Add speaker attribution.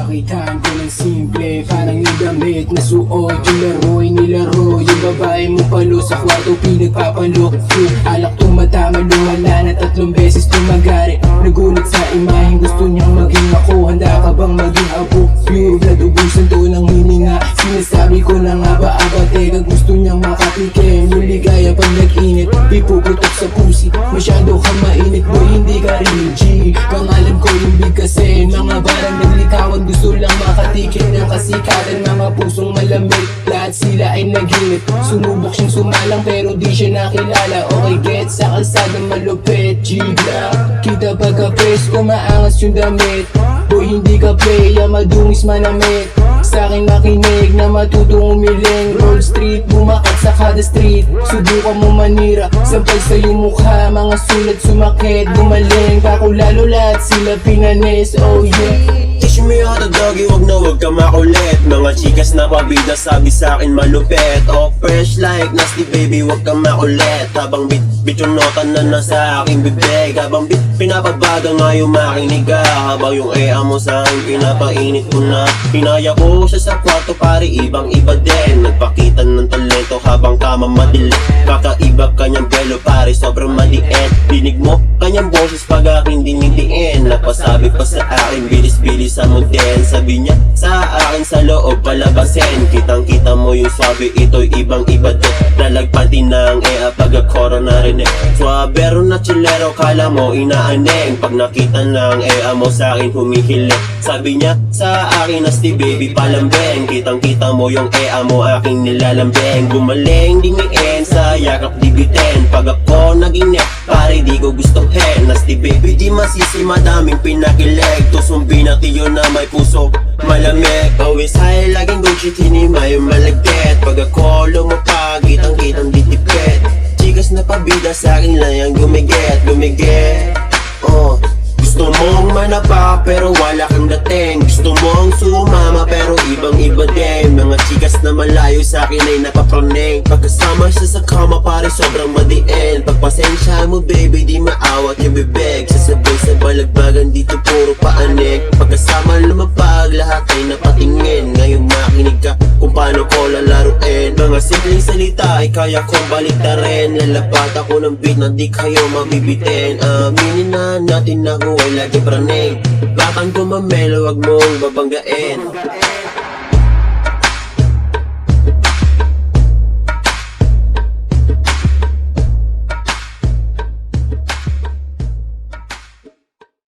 Speaker 1: Pakitaan ko ng simple, parang yung damit na suot. Yung laro'y nilaro, yung babae mo palo sa kwarto pinagpapalo. Alak tumatama, lumala na 3 beses tumagari. Nagulat sa imaheng gusto niyang maging ako. Handa ka bang maging apo? Pure blood, ubusan to ng hininga. Sinasabi ko na nga ba teka gusto niyang makatikim. Yung ligaya pag nag-init, ipuputok sa pusi. Masyado ka mainit boy, hindi ka rin G. Pangalan ko yung big kasi mga barang naglikawan, gusto lang makatikim ng kasikatan. Mga pusong malamig, lahat sila ay naghinip. Sumubok siyang sumalang pero di siya nakilala. Okay get sa kalsada malupit, G-Block. Kita pagka-press ko maangas yung damit. Boy hindi ka playa, madungis manamit. Sa'kin makinig na matutong umiling. Roll street, bumakat sa kada street. Subukan mo manira, sampal sa iyong mukha. Mga sulat sumakit, gumaling. Kako lalo lahat sila pinanis, oh yeah.
Speaker 2: Teach me how to doggy, wag ka makulit. Mga chikas na pabida sabi sa'kin malupit. Oh fresh like nasty baby, wag ka makulit. Habang bit yung nota na nasa aking bibig. Habang bit pinapabaga nga yung makinig ka. Habang yung mo sa'kin pinapainit ko na. Hinaya ko siya sa kwarto pare ibang iba din. Nagpakita ng talento habang kama madilim. Kakaiba kanyang pelo pare sobrang maliit. Dinig mo kanyang boses pag aking dinidiin. Napasabi pa sa akin bilis-bilis sa muntin. Sabi niya sa akin sa loob palabasin. Kitang-kita mo yung swabe, ito'y ibang iba din. Nalagpati ng pag-akoro na rin Suabero na chilero, kala mo inaaneng. Pag nakita ng mo sa'kin humihilik. Sabi niya sa akin nasty baby palambeng. Kitang-kita mo yung mo aking nilalambeng. Gumaling dingiin sa yakap dibitin. Pag ako naging pare di ko gustuhin. Nasty baby di masisi madaming pinakilig. Tusumbi na tiyo na may puso malamig. Always high laging good shit hinima yung malagkit. Pag ako lumapag kitang-kitang ditipit. Chikas na pabida sa'kin lang yung gumigit. Gusto mong manapa pero wala kang dating. Gusto mong sumama pero ibang iba din. Mga chikas na malayo sa'kin ay napapraning. Pagkasama siya sa kama pare sobrang madiin. Pagpasensya mo baby di maawat yung bibig. Sasabay sa balagbagan dito puro paanik. Pagkasama lumapag lahat ay napatingin. Ngayon makinig ka kung paano ko lalaruin. Mga simpleng salita ay kaya kong baliktarin. Lalapat ako ng beat na di kayo mabibitin. Aminin na natin na huwag lagi praning. Bakang kumamelo, wag mong babanggain.